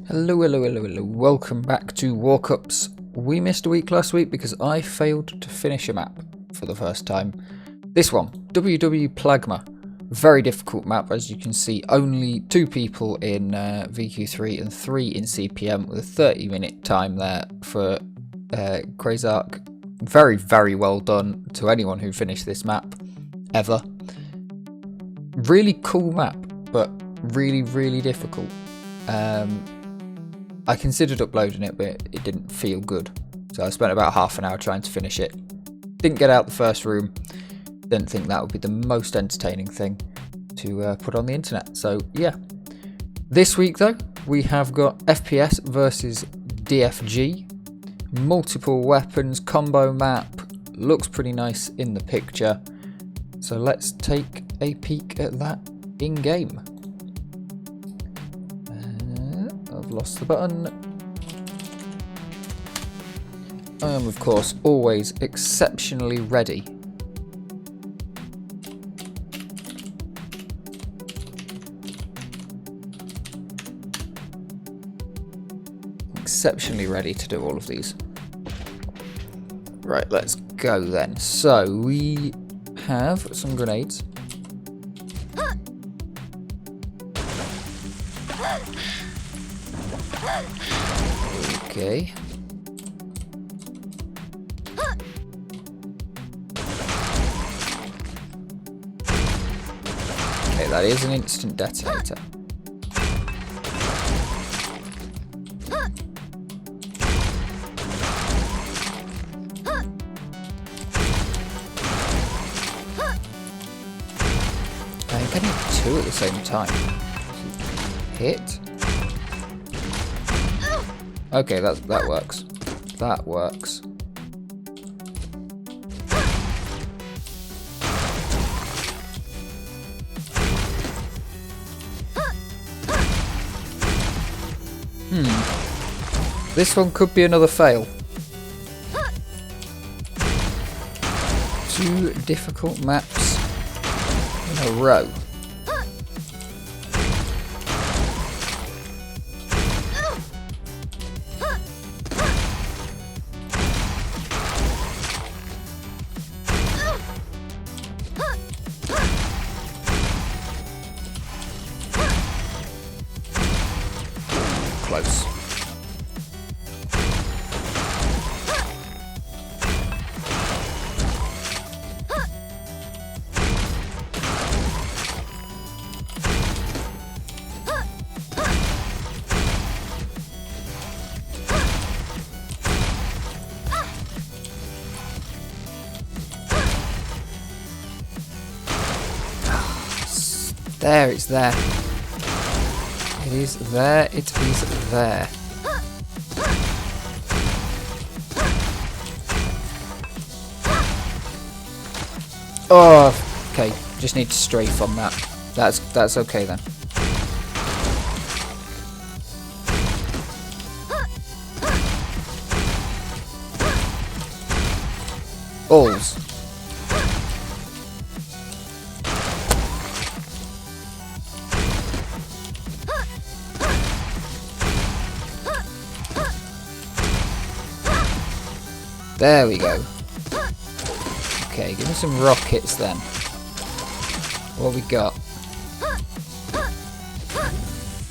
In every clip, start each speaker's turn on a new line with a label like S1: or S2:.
S1: Hello. Welcome back to WarCups. We missed a week last week because I failed to finish a map for the first time. This one, WW Plagma. Very difficult map, as you can see. Only 2 people in VQ3 and 3 in CPM with a 30-minute time there for Crazark. Very well done to anyone who finished this map ever. Really cool map, but really difficult. I considered uploading it, but it didn't feel good. So I spent about half an hour trying to finish it. Didn't get out the first room. Didn't think that would be the most entertaining thing to put on the internet. So yeah. This week though, we have got FPS versus DFG. Multiple weapons, combo map. Looks pretty nice in the picture. So let's take a peek at that in game. I've lost the button. I am of course always exceptionally ready. Exceptionally ready to do all of these. Right, let's go then. So we have some grenades. Okay. Okay, that is an instant detonator. I'm getting 2 at the same time. Hit. Okay, that works. That works. This one could be another fail. 2 difficult maps in a row. Close. There, it's there. It is there, it is there. Oh, okay. Just need to strafe on that. That's okay then. Balls. There we go. Okay, give me some rockets then. What we got?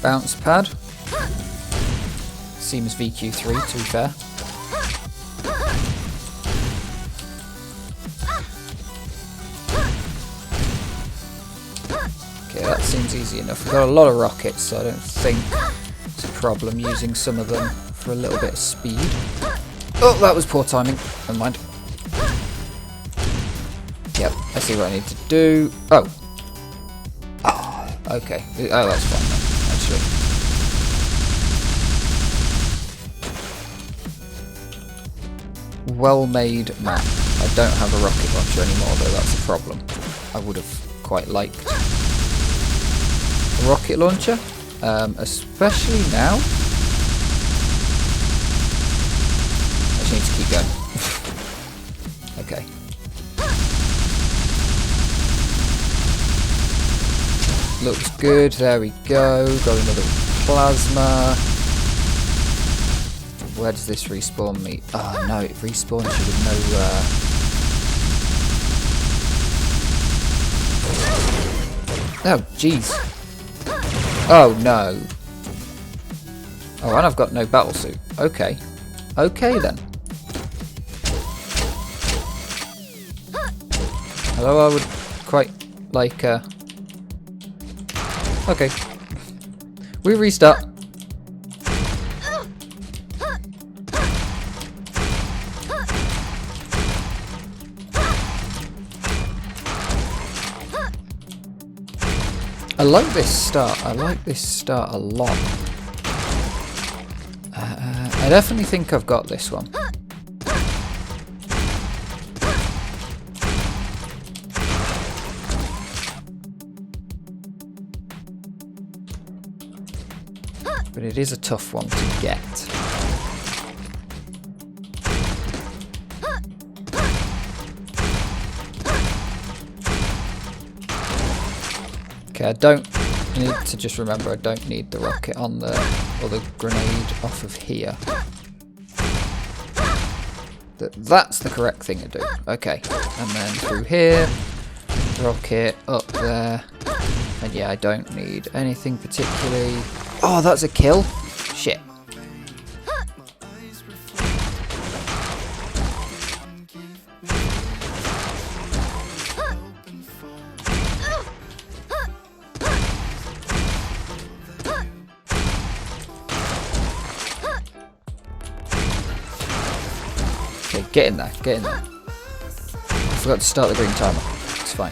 S1: Bounce pad. Seems VQ3 to be fair. Okay, that seems easy enough. We've got a lot of rockets, so I don't think it's a problem using some of them for a little bit of speed. Oh, that was poor timing. Never mind. Yep, I see what I need to do. Oh. Oh, okay. Oh, that's fine then, actually. Well-made map. I don't have a rocket launcher anymore, though. That's a problem. I would have quite liked a rocket launcher, especially now. Need to keep going. Okay. Looks good. There we go. Got another plasma. Where does this respawn me? Oh no, it respawns you with no... Oh, jeez. Oh no. Oh, and I've got no battle suit. Okay. Okay then. Although I would quite like... Okay. We restart. I like this start. I like this start a lot. I definitely think I've got this one. But it is a tough one to get. Okay, I need to just remember I don't need the rocket on the, or the grenade off of here. That's the correct thing to do. Okay, and then through here, rocket up there. And yeah, I don't need anything particularly. Oh, that's a kill? Shit. Okay, get in there, get in there. I forgot to start the green timer. It's fine.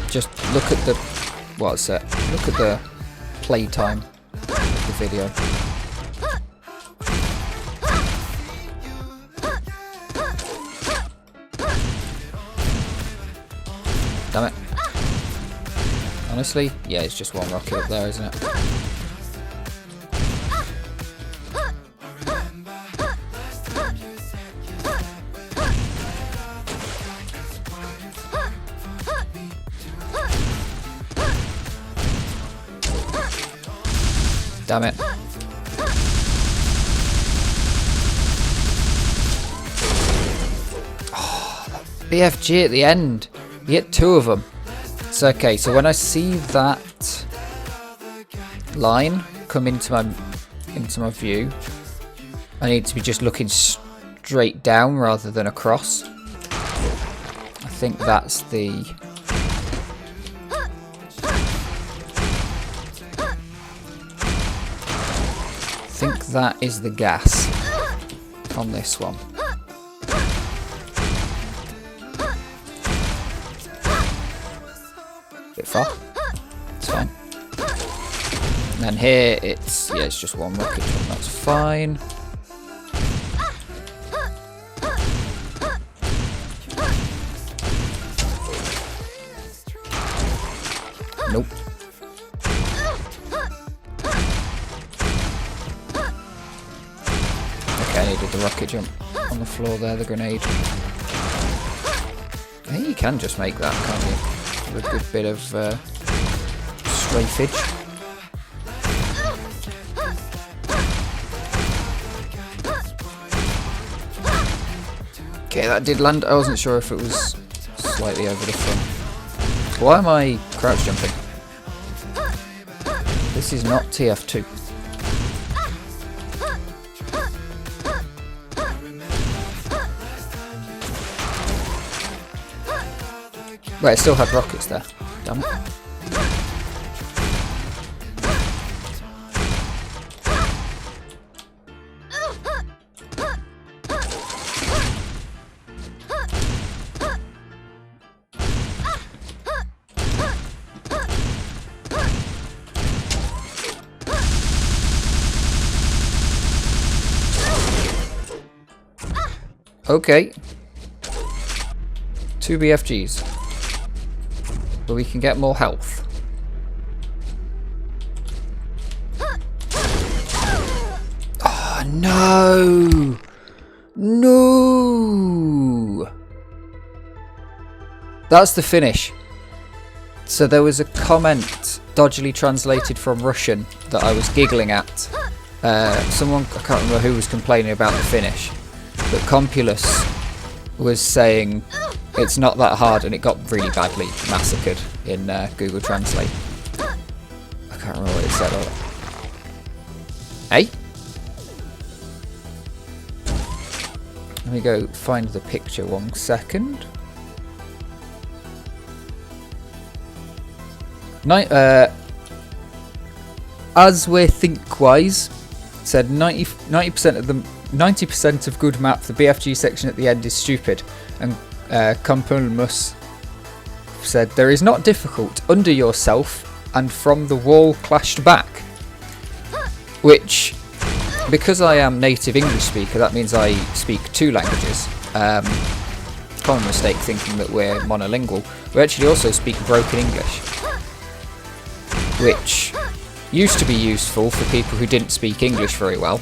S1: Just look at the... what's it? Look at the playtime of the video. Damn it. Honestly, yeah, it's just one rocket up there, isn't it? Damn it. Oh, BFG at the end. You get two of them. It's okay, so when I see that line come into my view, I need to be just looking straight down rather than across. I think that's the... I think that is the gas on this one. Bit far. It's fine. And then here it's just one rocket jump, that's fine. Nope. Okay, I needed the rocket jump on the floor there, the grenade. I think you can just make that, can't you? With a good bit of strafage. Okay, that did land. I wasn't sure if it was slightly over the front. Why am I crouch jumping? This is not TF2. Wait, it still had rockets there. Damn it. Okay. 2 BFGs. But we can get more health. Oh no! No! That's the finish. So there was a comment dodgily translated from Russian that I was giggling at someone, I can't remember who was complaining about the Finnish, but Compulus was saying it's not that hard, and it got really badly massacred in Google Translate. I can't remember what it said. Hey? Let me go find the picture 1 second. As we're Thinkwise said 90% of good map, the BFG section at the end is stupid, and Compulmus said there is not difficult, under yourself and from the wall clashed back, which, because I am native English speaker, that means I speak 2 languages. Common mistake thinking that we're monolingual. We actually also speak broken English, which used to be useful for people who didn't speak English very well,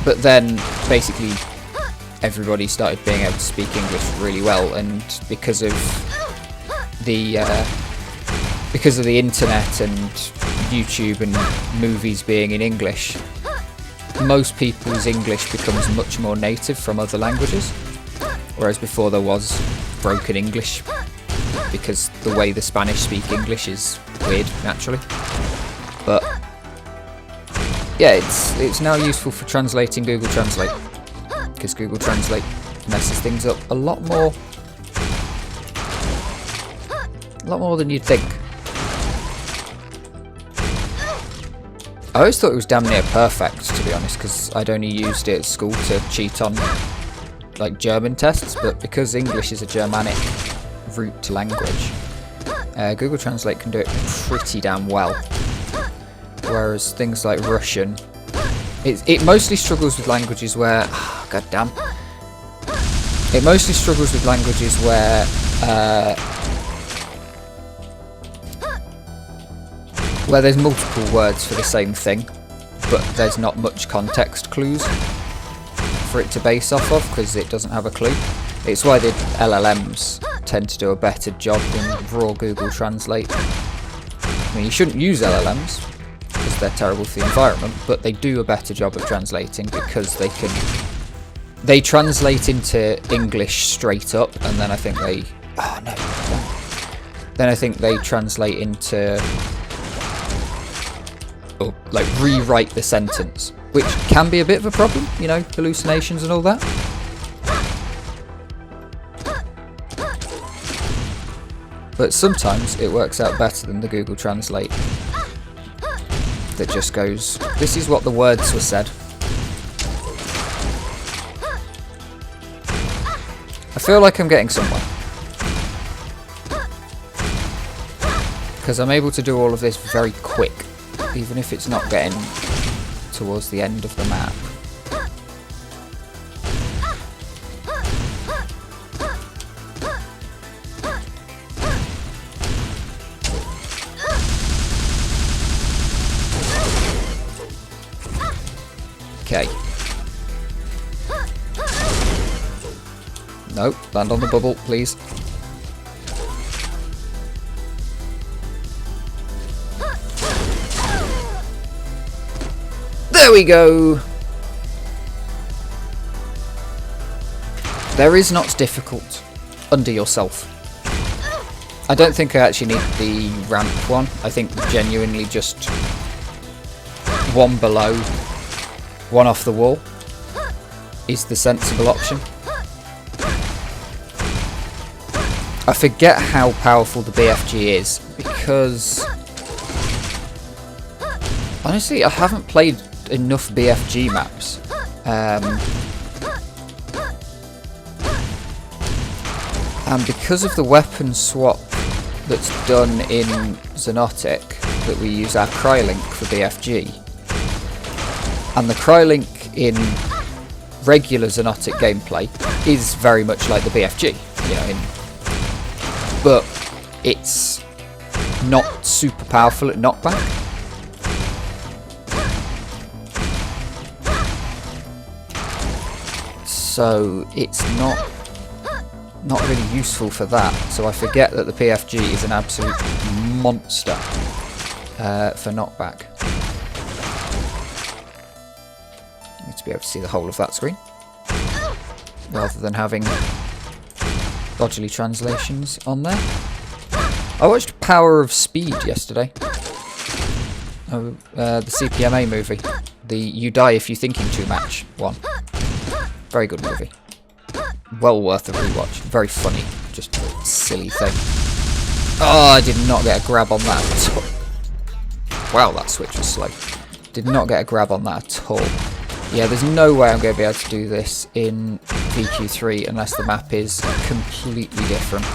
S1: but then basically everybody started being able to speak English really well, and because of the internet and YouTube and movies being in English, most people's English becomes much more native from other languages, whereas before there was broken English because the way the Spanish speak English is weird naturally. But yeah, it's now useful for translating Google Translate, because Google Translate messes things up a lot more than you'd think. I always thought it was damn near perfect, to be honest, because I'd only used it at school to cheat on like German tests, but because English is a Germanic root language, Google Translate can do it pretty damn well. Whereas things like Russian, it mostly struggles with languages where, it mostly struggles with languages where there's multiple words for the same thing, but there's not much context clues for it to base off of, because it doesn't have a clue. It's why the LLMs tend to do a better job than raw Google Translate. I mean, you shouldn't use LLMs because they're terrible for the environment, but they do a better job of translating because they translate into English straight up, and then I think they translate into, or like rewrite the sentence, which can be a bit of a problem, you know, hallucinations and all that. But sometimes it works out better than the Google Translate that just goes, this is what the words were said. I feel like I'm getting somewhere, because I'm able to do all of this very quick, even if it's not getting towards the end of the map. Okay. No, land on the bubble, please. There we go! There is not difficult under yourself. I don't think I actually need the ramp one. I think genuinely just one below, one off the wall is the sensible option. I forget how powerful the BFG is, because honestly I haven't played enough BFG maps. And because of the weapon swap that's done in Xonotic, that we use our Crylink for BFG, and the Crylink in regular Xonotic gameplay is very much like the BFG, you know, but it's not super powerful at knockback. So it's not really useful for that. So I forget that the PFG is an absolute monster for knockback. to be able to see the whole of that screen, rather than having bodily translations on there. I watched Power of Speed yesterday. The CPMA movie. The You Die If You Thinking Too Much one. Very good movie. Well worth a rewatch. Very funny. Just a silly thing. Oh, I did not get a grab on that at all. Wow, that switch was slow. Did not get a grab on that at all. Yeah, there's no way I'm going to be able to do this in VQ3 unless the map is completely different.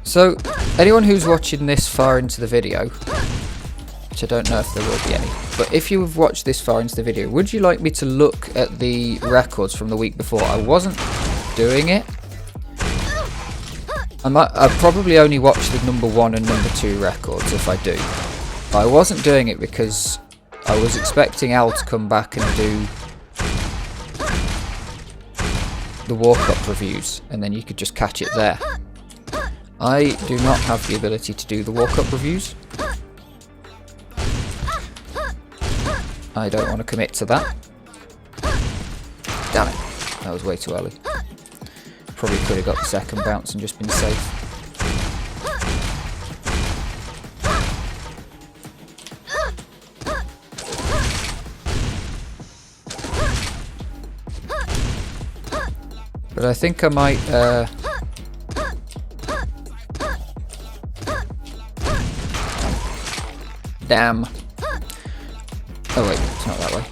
S1: So, anyone who's watching this far into the video, which I don't know if there will be any, but if you've watched this far into the video, would you like me to look at the records from the week before? I wasn't doing it. I'd probably only watch the number 1 and number 2 records if I do. But I wasn't doing it because I was expecting Al to come back and do the WarCup reviews, and then you could just catch it there. I do not have the ability to do the WarCup reviews. I don't want to commit to that. Damn it, that was way too early. Probably could have got the second bounce and just been safe. But I think I might damn. Oh wait, it's not that way.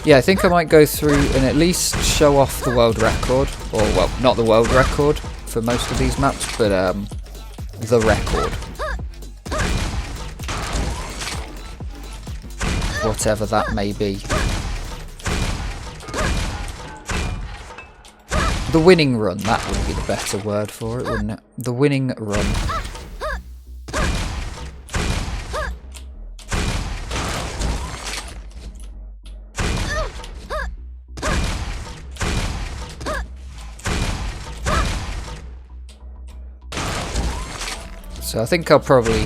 S1: Yeah, I think I might go through and at least show off the world record. Or, well, not the world record for most of these maps, but the record. Whatever that may be. The winning run, that would be the better word for it, wouldn't it? The winning run. So I think I'll probably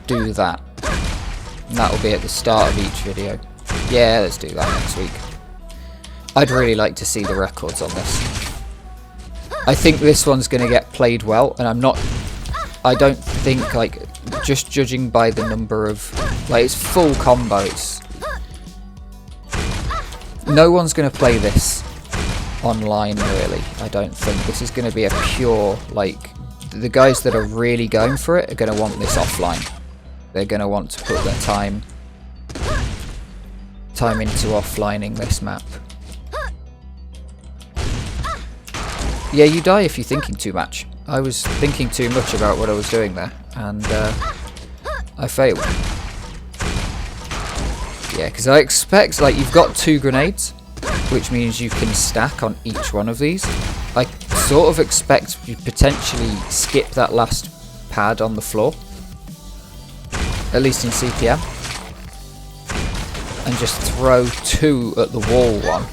S1: do that. And that'll be at the start of each video. Yeah, let's do that next week. I'd really like to see the records on this. I think this one's going to get played well, and I don't think, like, just judging by the number of, like, it's full combos. No one's going to play this online, really. I don't think. This is going to be a pure, like, the guys that are really going for it are going to want this offline. They're going to want to put their time into offlining this map. Yeah, you die if you're thinking too much. I was thinking too much about what I was doing there, and I failed. Yeah, because I expect, like, you've got 2 grenades, which means you can stack on each one of these. I sort of expect you potentially skip that last pad on the floor, at least in CPM, and just throw 2 at the wall one.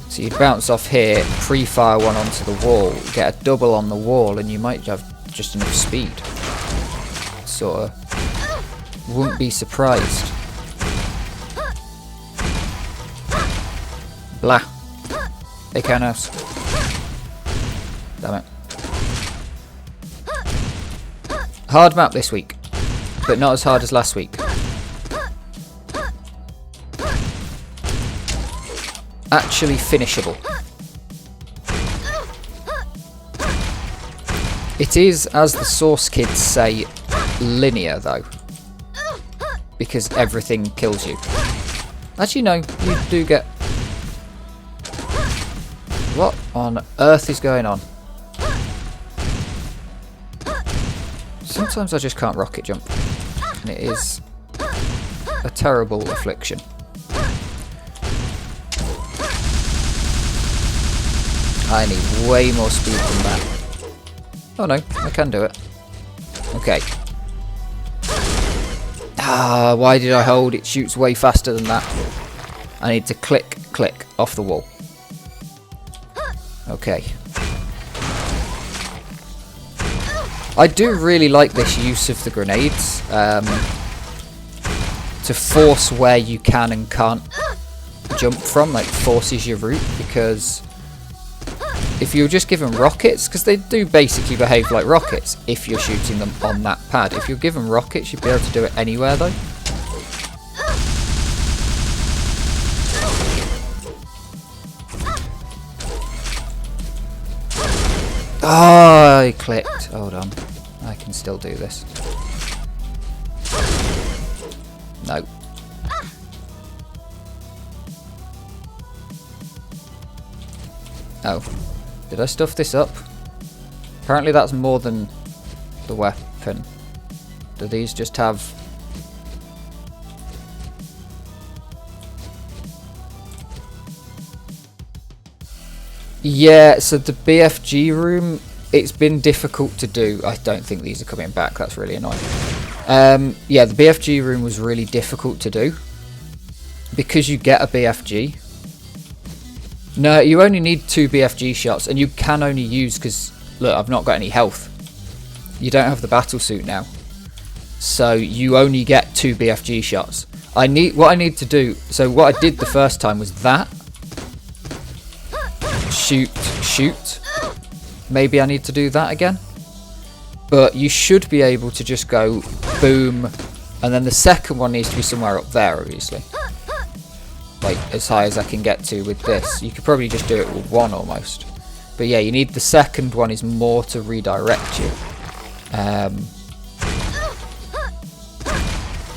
S1: So you'd bounce off here, pre-fire one onto the wall, get a double on the wall, and you might have just enough speed. Sort of. Wouldn't be surprised. Blah. They can house. Damn it. Hard map this week, but not as hard as last week. Actually finishable. It is, as the Source kids say, linear though, because everything kills you. Actually no, you do get... What on earth is going on? Sometimes I just can't rocket jump, and it is a terrible affliction. I need way more speed than that. Oh no, I can do it. Okay. Ah, why did I hold? It shoots way faster than that. I need to click, click off the wall. Okay. I do really like this use of the grenades to force where you can and can't jump from, like forces your route, because if you're just given rockets, because they do basically behave like rockets if you're shooting them on that pad. If you're given rockets, you'd be able to do it anywhere though. Oh, I clicked. Hold on. I can still do this. No. Oh. Did I stuff this up? Apparently that's more than the weapon. Do these just have... Yeah, so the BFG room, it's been difficult to do. I don't think these are coming back. That's really annoying. Yeah, the BFG room was really difficult to do. Because you get a BFG. No, you only need 2 BFG shots. And you can only use... Because, look, I've not got any health. You don't have the battle suit now. So you only get 2 BFG shots. What I need to do... So what I did the first time was that. Shoot, shoot. Maybe I need to do that again. But you should be able to just go boom, and then the second one needs to be somewhere up there, obviously. Like as high as I can get to with this. You could probably just do it with one almost. But yeah, you need the second one is more to redirect you.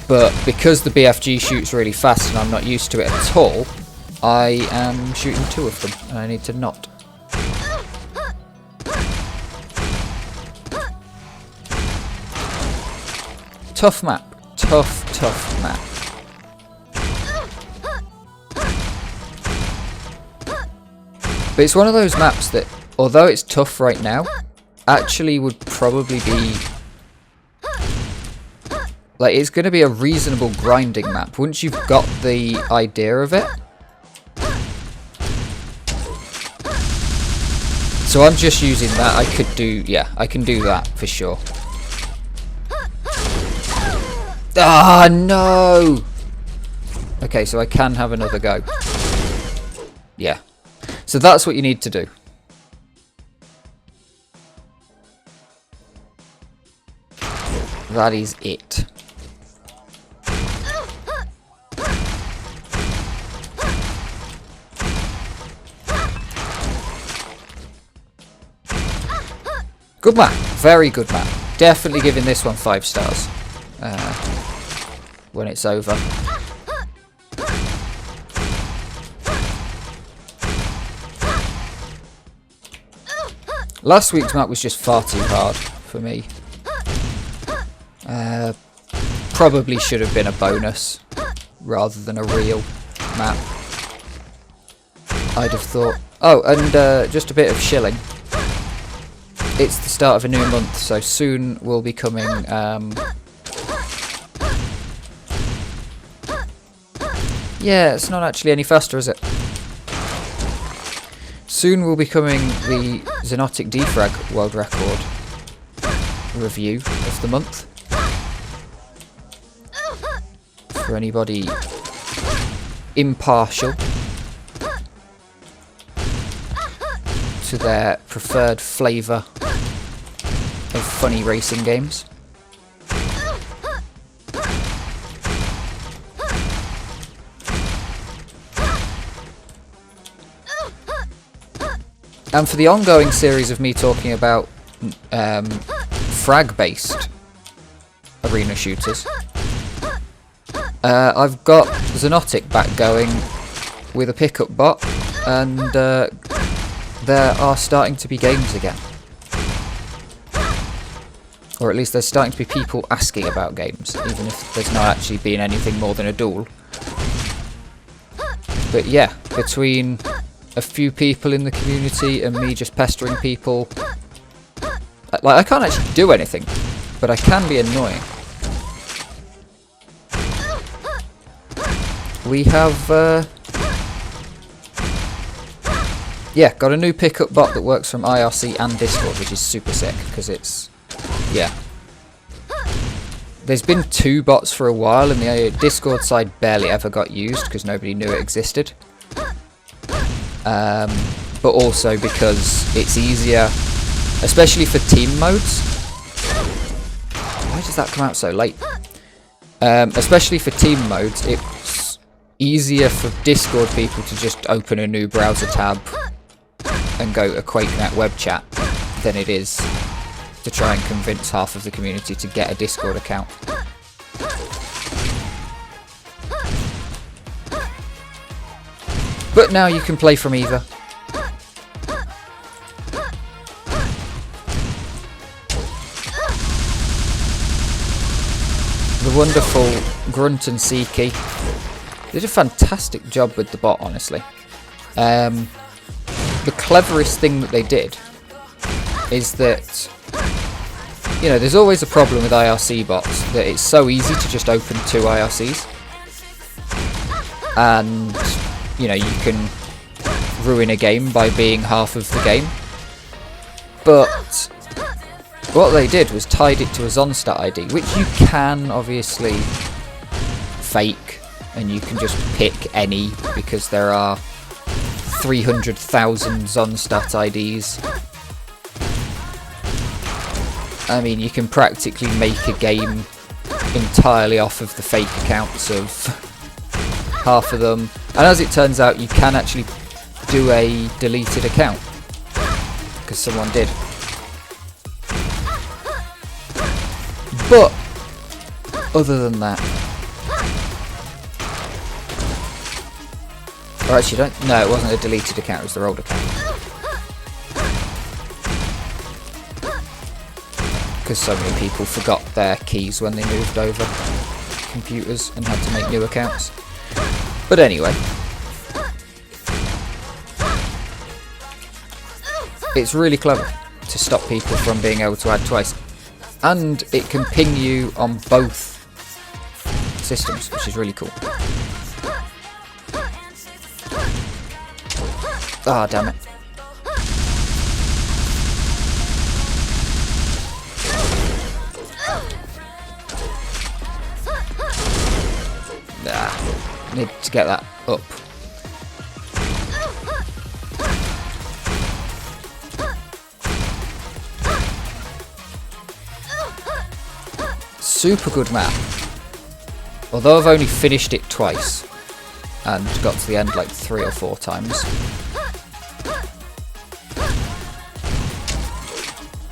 S1: But because the BFG shoots really fast and I'm not used to it at all, I am shooting 2 of them, and I need to not. Tough map. Tough map. But it's one of those maps that, although it's tough right now, actually would probably be... Like, it's going to be a reasonable grinding map once you've got the idea of it. So I'm just using that. I could do, yeah, I can do that for sure. Ah, no! Okay, so I can have another go. Yeah. So that's what you need to do. That is it. Good map. Very good map. Definitely giving this one 5 stars. When it's over. Last week's map was just far too hard for me. Probably should have been a bonus rather than a real map. I'd have thought. Oh, and just a bit of shilling. It's the start of a new month, so soon we'll be coming. Yeah, it's not actually any faster, is it? Soon will be coming the Xenotic Defrag World Record review of the month. For anybody impartial to their preferred flavour of funny racing games. And for the ongoing series of me talking about frag-based arena shooters, I've got Xenotic back going with a pickup bot, and there are starting to be games again. Or at least there's starting to be people asking about games, even if there's not actually been anything more than a duel. But yeah, between a few people in the community and me just pestering people, like I can't actually do anything, but I can be annoying. we have yeah, got a new pickup bot that works from IRC and Discord, which is super sick because it's, yeah. There's been 2 bots for a while, and the Discord side barely ever got used because nobody knew it existed. But also because it's easier, especially for team modes. Why does that come out so late? Especially for team modes, it's easier for Discord people to just open a new browser tab and go to QuakeNet web chat than it is to try and convince half of the community to get a Discord account. But now you can play from either. The wonderful Grunt and Seeky did a fantastic job with the bot, honestly. The cleverest thing that they did is that, you know, there's always a problem with IRC bots, that it's so easy to just open 2 IRCs. And, you know, you can ruin a game by being half of the game. But what they did was tied it to a Zonstat ID, which you can obviously fake, and you can just pick any, because there are 300,000 Zonstat IDs. I mean, you can practically make a game entirely off of the fake accounts of half of them. And as it turns out, you can actually do a deleted account, because someone did. But other than that, or actually, no, it wasn't a deleted account, it was their old account. Because so many people forgot their keys when they moved over computers and had to make new accounts. But anyway, it's really clever to stop people from being able to add twice. And it can ping you on both systems, which is really cool. Ah, damn it. Need to get that up. Super good map. Although I've only finished it twice and got to the end like 3 or 4 times.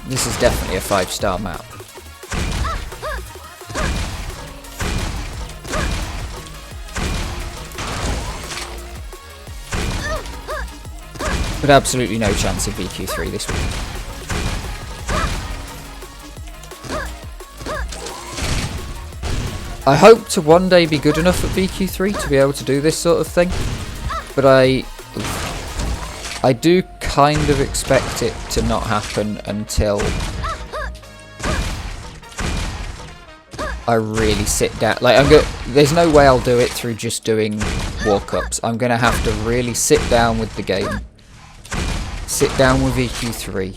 S1: This is definitely a 5-star map. But absolutely no chance of VQ3 this week. I hope to one day be good enough at VQ3 to be able to do this sort of thing, but I do kind of expect it to not happen until I really sit down. Like, there's no way I'll do it through just doing WarCups. I'm gonna have to really sit down with the game, sit down with VQ3,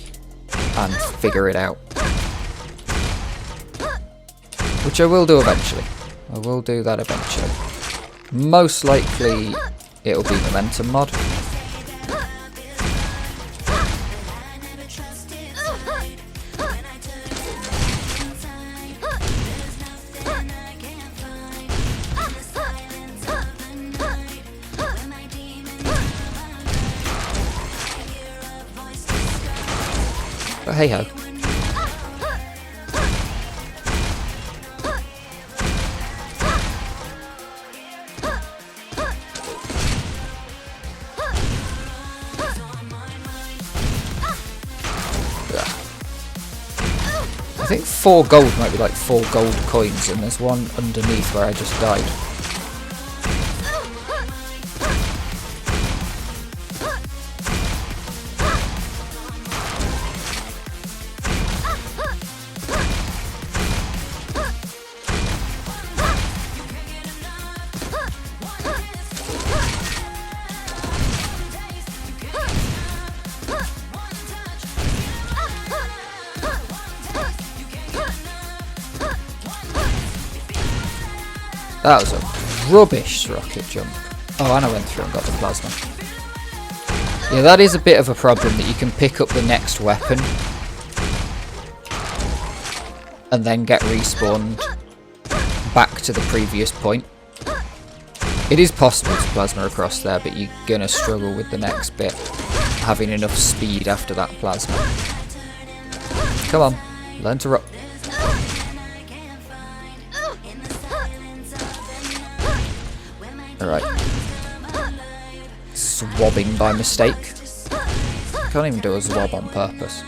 S1: and figure it out. Which I will do eventually. I will do that eventually. Most likely it'll be Momentum mod. But hey ho. I think 4 gold might be like 4 gold coins, and there's one underneath where I just died. That was a rubbish rocket jump. Oh, and I went through and got the plasma. Yeah, that is a bit of a problem, that you can pick up the next weapon and then get respawned back to the previous point. It is possible to plasma across there, but you're gonna struggle with the next bit, having enough speed after that plasma. Come on, learn to rock. Alright. Swabbing by mistake. I can't even do a swab on purpose.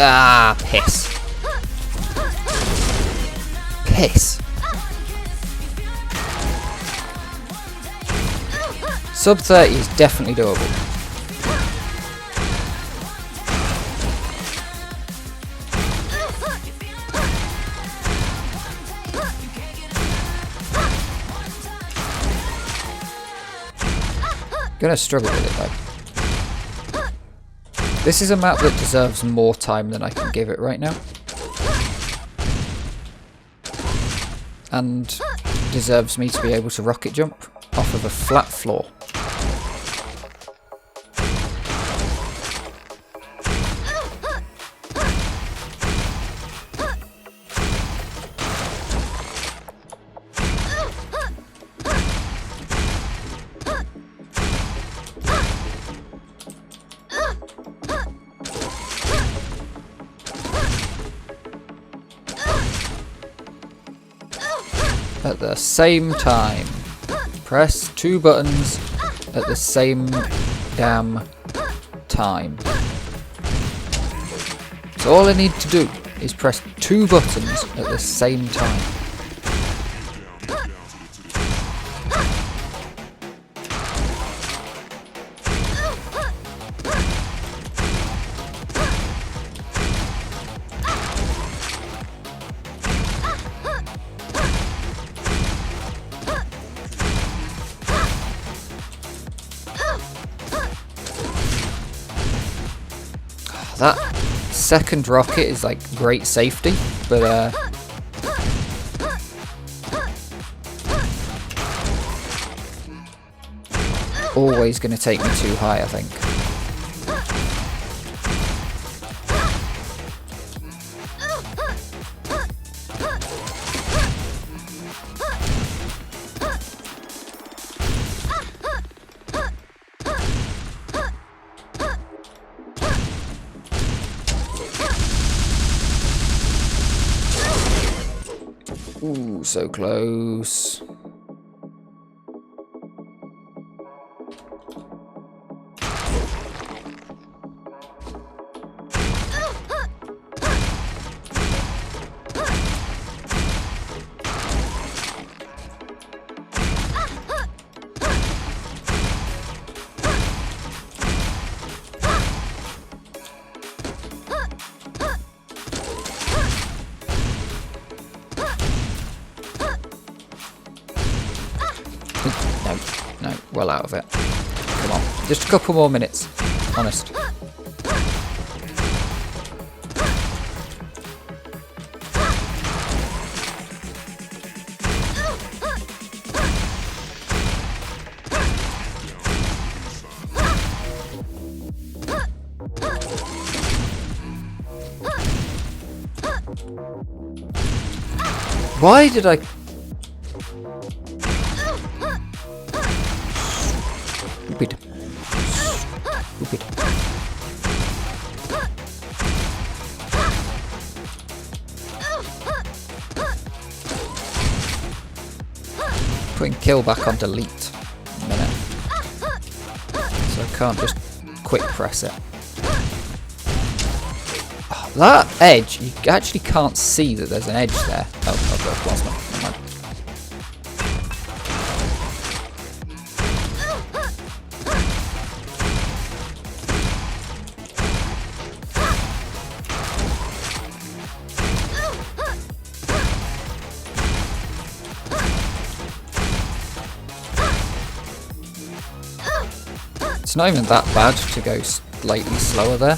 S1: Ah, piss. Piss. Sub 30 is definitely doable. Gonna struggle with it though. This is a map that deserves more time than I can give it right now. And deserves me to be able to rocket jump off of a flat floor. At the same time. Press 2 buttons at the same damn time. So all I need to do is press 2 buttons at the same time. That second rocket is like great safety, but always going to take me too high, I think. Ooh, so close. No, well out of it. Come on, just a couple more minutes, honest. Why did I... Stupid. Stupid. Putting kill back on delete in a minute. So I can't just quick press it. Oh, that edge, you actually can't see that there's an edge there. Oh, I've got a plasma. Never mind. It's not even that bad to go slightly slower there.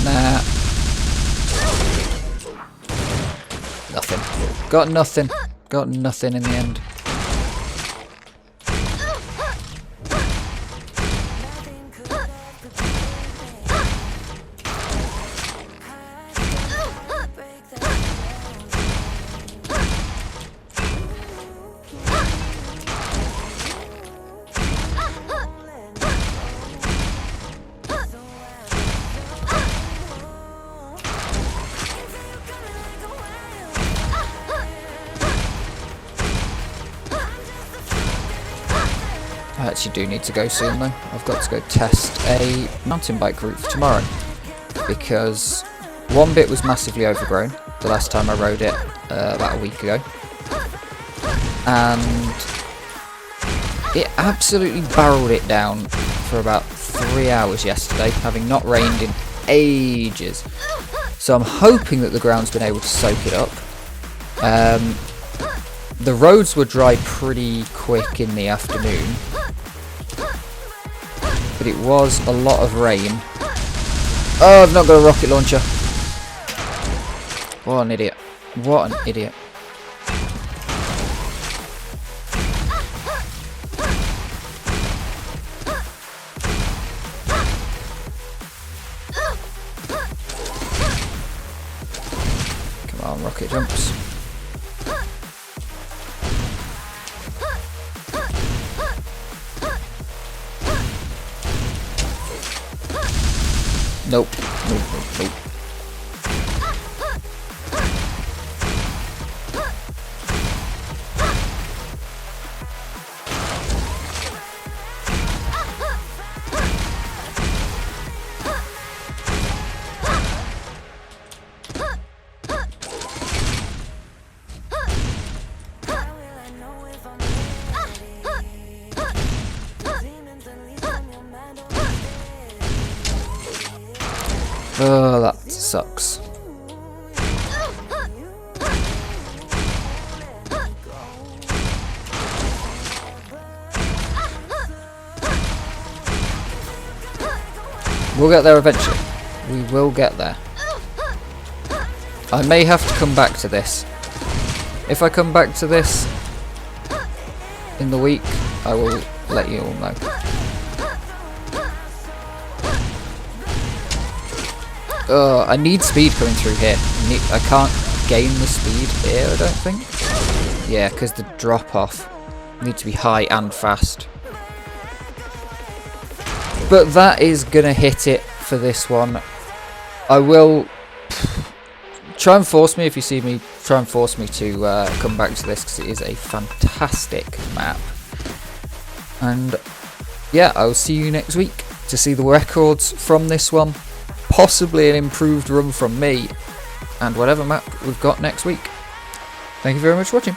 S1: Nah. Nothing. Got nothing. Got nothing in the end. I actually do need to go soon though. I've got to go test a mountain bike route for tomorrow, because one bit was massively overgrown the last time I rode it about a week ago, and it absolutely barreled it down for about 3 hours yesterday, having not rained in ages. So I'm hoping that the ground's been able to soak it up. The roads were dry pretty quick in the afternoon, but it was a lot of rain. Oh, I've not got a rocket launcher. What an idiot. What an idiot. Come on, rocket jumps. Nope. Nope. Oh, that sucks. We'll get there eventually. We will get there. I may have to come back to this. If I come back to this in the week, I will let you all know. I need speed coming through here. I can't gain the speed here, I don't think. Yeah, because the drop off needs to be high and fast. But that is going to hit it for this one. I will try and force me, if you see me, try and force me to come back to this, because it is a fantastic map. And yeah, I'll see you next week to see the records from this one. Possibly an improved run from me, and whatever map we've got next week. Thank you very much for watching.